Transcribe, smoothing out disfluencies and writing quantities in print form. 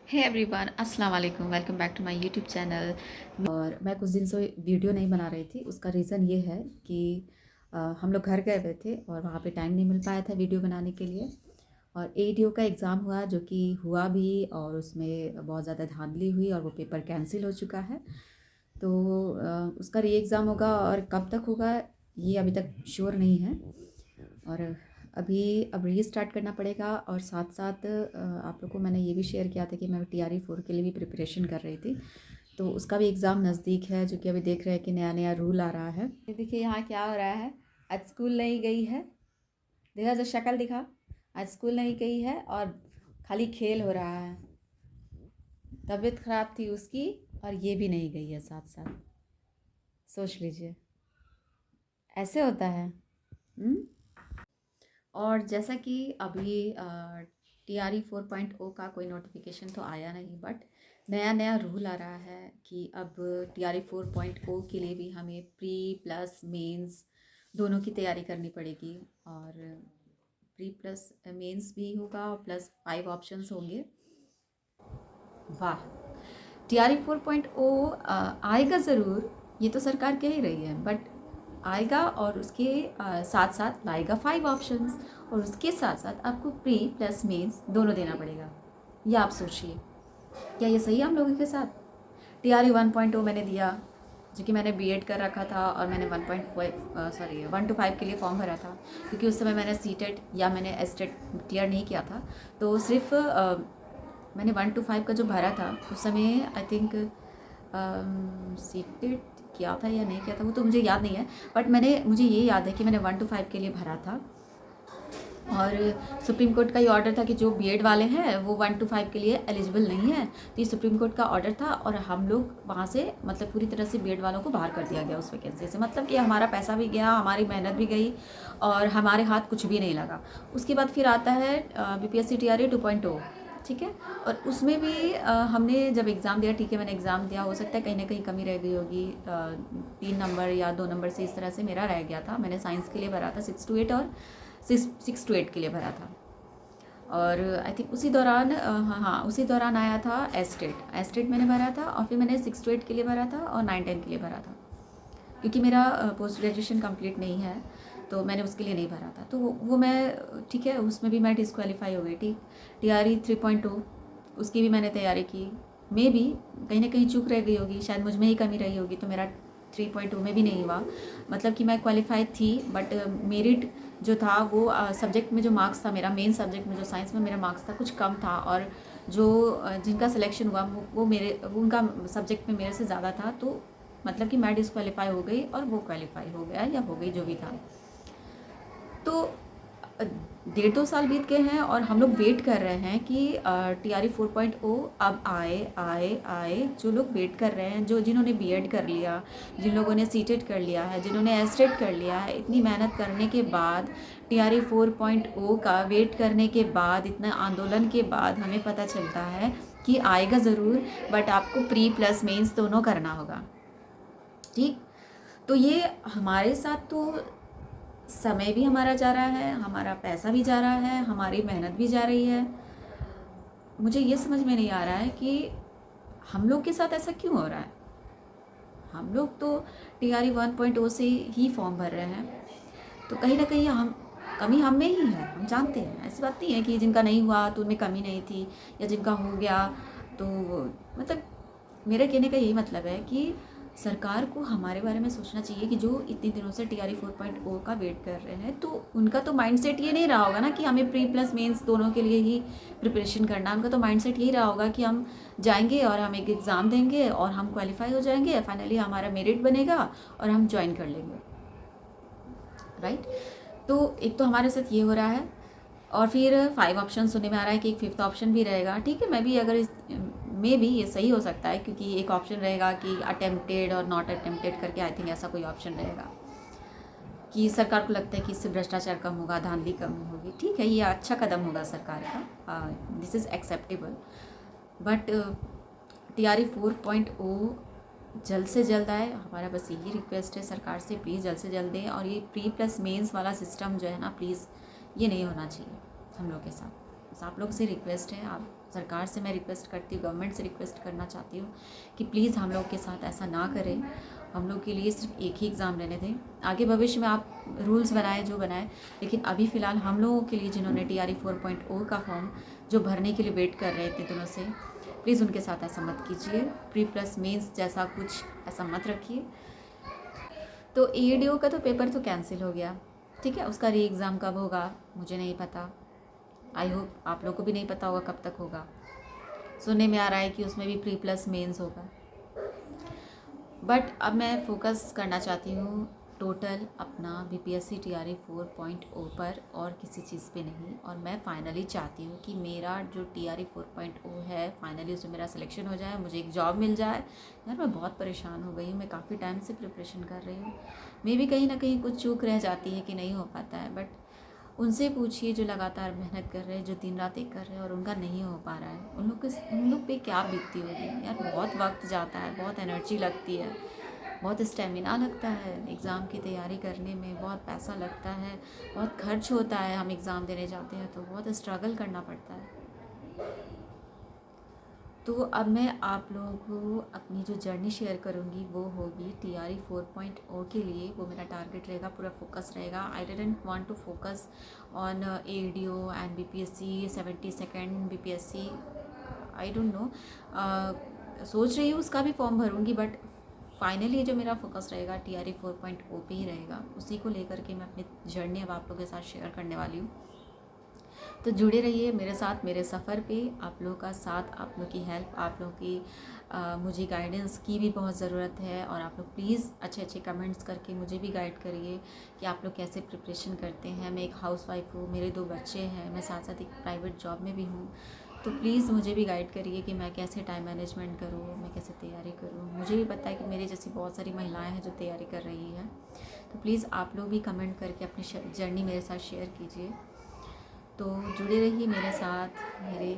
हे everyone, अस्सलाम वालेकुम। Welcome back to my YouTube channel. और मैं कुछ दिन से वीडियो नहीं बना रही थी। उसका रीज़न ये है कि हम लोग घर गए हुए थे और वहाँ पे टाइम नहीं मिल पाया था वीडियो बनाने के लिए। और एडीओ का एग्ज़ाम हुआ जो कि हुआ भी, और उसमें बहुत ज़्यादा धांधली हुई और वो पेपर कैंसिल हो चुका है। तो उसका री एग्ज़ाम होगा और कब तक होगा ये अभी तक श्योर नहीं है। और अब रीस्टार्ट करना पड़ेगा। और साथ साथ आप लोग को मैंने ये भी शेयर किया था कि मैं TRE 4 के लिए भी प्रिपरेशन कर रही थी। तो उसका भी एग्ज़ाम नज़दीक है, जो कि अभी देख रहे हैं कि नया नया रूल आ रहा है। ये देखिए यहाँ क्या हो रहा है। आज स्कूल नहीं गई है, देखा जो शक्ल दिखा। आज स्कूल नहीं गई है और खाली खेल हो रहा है। तबीयत ख़राब थी उसकी और ये भी नहीं गई है साथ साथ। सोच लीजिए, ऐसे होता है। और जैसा कि अभी TRE 4.0 का कोई नोटिफिकेशन तो आया नहीं, बट नया नया रूल आ रहा है कि अब TRE 4.0 के लिए भी हमें प्री प्लस मेंस दोनों की तैयारी करनी पड़ेगी। और प्री प्लस मेंस भी होगा और प्लस 5 ऑप्शंस होंगे। वाह, TRE 4.0 आएगा ज़रूर, ये तो सरकार कह ही रही है, बट आएगा और उसके साथ साथ लाएगा 5 ऑप्शंस। और उसके साथ साथ आपको प्री प्लस मेंस दोनों देना पड़ेगा। ये आप सोचिए, क्या ये सही है हम लोगों के साथ? TRE 1.0 मैंने दिया, जो कि मैंने बीएड कर रखा था, और मैंने 1 to 5 के लिए फॉर्म भरा था, क्योंकि उस समय मैंने सीटेट या मैंने एसटेट क्लियर नहीं किया था। तो सिर्फ मैंने 1 to 5 का जो भरा था उस समय आई थिंक सीटेट किया था या नहीं किया था, वो तो मुझे याद नहीं है। बट मुझे ये याद है कि मैंने 1 to 5 के लिए भरा था। और सुप्रीम कोर्ट का ये ऑर्डर था कि जो बीएड वाले हैं वो 1 to 5 के लिए एलिजिबल नहीं है। तो ये सुप्रीम कोर्ट का ऑर्डर था और हम लोग वहाँ से मतलब पूरी तरह से बीएड वालों को बाहर कर दिया गया उस वैकेंसी से। मतलब कि हमारा पैसा भी गया, हमारी मेहनत भी गई और हमारे हाथ कुछ भी नहीं लगा। उसके बाद फिर आता है BPSC TRE 2.0, ठीक है। और उसमें भी हमने जब एग्ज़ाम दिया, ठीक है मैंने एग्ज़ाम दिया, हो सकता है कहीं ना कहीं कमी रह गई होगी, 3 नंबर या 2 नंबर से इस तरह से मेरा रह गया था। मैंने साइंस के लिए भरा था 6 to 8 और 6 to 8 के लिए भरा था। और आई थिंक उसी दौरान हाँ उसी दौरान आया था एस्टेट मैंने भरा था। और फिर मैंने 6 to 8 के लिए भरा था और 9 10 के लिए भरा था, क्योंकि मेरा पोस्ट ग्रेजुएशन कंप्लीट नहीं है तो मैंने उसके लिए नहीं भरा था। तो वो मैं ठीक है, उसमें भी मैं डिस्क्वालीफाई हो गई। ठीक, TRE 3.2 उसकी भी मैंने तैयारी की। मे भी कहीं ना कहीं चूक रह गई होगी, शायद मुझ में ही कमी रही होगी, तो मेरा 3.2 में भी नहीं हुआ। मतलब कि मैं क्वालिफाई थी, बट मेरिट जो था वो सब्जेक्ट में जो मार्क्स था, मेरा मेन सब्जेक्ट में जो साइंस में मेरा मार्क्स था कुछ कम था। और जो जिनका सिलेक्शन हुआ वो उनका सब्जेक्ट में मेरे से ज़्यादा था। तो मतलब कि मैं डिस्क्वालीफाई हो गई और वो क्वालिफाई हो गया या हो गई, जो भी था। तो 1.5-2 साल बीत गए हैं और हम लोग वेट कर रहे हैं कि TRE 4.0 अब आए आए आए। जो लोग वेट कर रहे हैं, जिन्होंने बीएड कर लिया, जिन लोगों ने सीटेट कर लिया है, जिन्होंने एस्टेट कर लिया है, इतनी मेहनत करने के बाद TRE 4.0 का वेट करने के बाद, इतना आंदोलन के बाद हमें पता चलता है कि आएगा ज़रूर, बट आपको प्री प्लस मेंस दोनों करना होगा। ठीक, तो ये हमारे साथ तो समय भी हमारा जा रहा है, हमारा पैसा भी जा रहा है, हमारी मेहनत भी जा रही है। मुझे ये समझ में नहीं आ रहा है कि हम लोग के साथ ऐसा क्यों हो रहा है। हम लोग तो TRE 1.0 से ही फॉर्म भर रहे हैं, तो कहीं ना कहीं कमी हम में ही है, हम जानते हैं। ऐसी बात नहीं है कि जिनका नहीं हुआ तो उनमें कमी नहीं थी, या जिनका हो गया तो मतलब मेरे कहने का यही मतलब है कि सरकार को हमारे बारे में सोचना चाहिए कि जो इतने दिनों से TRE 4.0 का वेट कर रहे हैं, तो उनका तो माइंडसेट ये नहीं रहा होगा ना कि हमें प्री प्लस मेंस दोनों के लिए ही प्रिपरेशन करना। उनका तो माइंडसेट यही रहा होगा कि हम जाएंगे और हम एक एग्ज़ाम देंगे और हम क्वालिफाई हो जाएंगे, फाइनली हमारा मेरिट बनेगा और हम ज्वाइन कर लेंगे, राइट। तो एक तो हमारे साथ ये हो रहा है, और फिर 5 ऑप्शन सुनने में आ रहा है कि एक 5th ऑप्शन भी रहेगा। ठीक है, मैं भी अगर में भी ये सही हो सकता है, क्योंकि एक ऑप्शन रहेगा कि अटेम्प्टेड और नॉट अटेम्प्टेड करके, आई थिंक ऐसा कोई ऑप्शन रहेगा कि सरकार को लगता है कि इससे भ्रष्टाचार कम होगा, धांधली कम होगी। ठीक है, ये अच्छा कदम होगा सरकार का, this is acceptable. But TRE 4.0 जल्द से जल्द आए, हमारा बस यही रिक्वेस्ट है सरकार से, प्लीज़ जल्द से जल्द दें। और ये प्री प्लस मेंस वाला सिस्टम जो है ना, प्लीज़ ये नहीं होना चाहिए हम लोग के साथ। बस आप लोग से रिक्वेस्ट है, आप सरकार से मैं रिक्वेस्ट करती हूँ, गवर्नमेंट से रिक्वेस्ट करना चाहती हूँ कि प्लीज़ हम लोग के साथ ऐसा ना करें। हम लोग के लिए सिर्फ एक ही एग्ज़ाम लेने दें। आगे भविष्य में आप रूल्स बनाए जो बनाए, लेकिन अभी फ़िलहाल हम लोगों के लिए जिन्होंने TRE 4.0 का फॉर्म जो भरने के लिए वेट कर रहे थे दिनों से, प्लीज़ उनके साथ ऐसा मत कीजिए। प्री प्लस मेंस जैसा कुछ ऐसा मत रखिए। तो AADO का तो पेपर तो कैंसिल हो गया, ठीक है। उसका री एग्ज़ाम कब होगा मुझे नहीं पता। आई होप आप लोग को भी नहीं पता होगा कब तक होगा। सुनने में आ रहा है कि उसमें भी प्री प्लस मेंस होगा। बट अब मैं फोकस करना चाहती हूँ टोटल अपना BPSC TRE 4.0 पर और किसी चीज़ पे नहीं। और मैं फाइनली चाहती हूँ कि मेरा जो TRE 4.0 है फाइनली उसमें मेरा सिलेक्शन हो जाए, मुझे एक जॉब मिल जाए। यार मैं बहुत परेशान हो गई हूँ, मैं काफ़ी टाइम से प्रिपरेशन कर रही हूँ। मे भी कहीं ना कहीं कुछ चूक रह जाती है कि नहीं हो पाता है, बट उनसे पूछिए जो लगातार मेहनत कर रहे हैं, जो दिन रात एक कर रहे हैं और उनका नहीं हो पा रहा है, उन लोग पे क्या बीतती होगी यार। बहुत वक्त जाता है, बहुत एनर्जी लगती है, बहुत स्टेमिना लगता है एग्ज़ाम की तैयारी करने में, बहुत पैसा लगता है, बहुत खर्च होता है। हम एग्ज़ाम देने जाते हैं तो बहुत स्ट्रगल करना पड़ता है। तो अब मैं आप लोगों को अपनी जो जर्नी शेयर करूँगी वो होगी TRE 4.0 के लिए। वो मेरा टारगेट रहेगा, पूरा फोकस रहेगा। I didn't want to focus on AADO and BPSC 72nd BPSC, I don't know. सोच रही हूँ उसका भी फॉर्म भरूँगी, बट फाइनली जो मेरा फोकस रहेगा TRE 4.0 पे ही रहेगा। उसी को लेकर के मैं अपनी जर्नी अब आप लोगों के साथ शेयर करने वाली हूँ। तो जुड़े रहिए मेरे साथ मेरे सफ़र पे। आप लोगों का साथ, आप लोग की हेल्प, आप लोग की मुझे गाइडेंस की भी बहुत ज़रूरत है। और आप लोग प्लीज़ अच्छे अच्छे कमेंट्स करके मुझे भी गाइड करिए कि आप लोग कैसे प्रिपरेशन करते हैं। मैं एक हाउसवाइफ हूँ, मेरे 2 बच्चे हैं, मैं साथ साथ एक प्राइवेट जॉब में भी हूँ। तो प्लीज़ मुझे भी गाइड करिए कि मैं कैसे टाइम मैनेजमेंट करूँ, मैं कैसे तैयारी करूँ। मुझे भी पता है कि मेरे जैसी बहुत सारी महिलाएं हैं जो तैयारी कर रही हैं। तो प्लीज़ आप लोग भी कमेंट करके अपनी जर्नी मेरे साथ शेयर कीजिए। तो जुड़े रहिए मेरे साथ, मेरे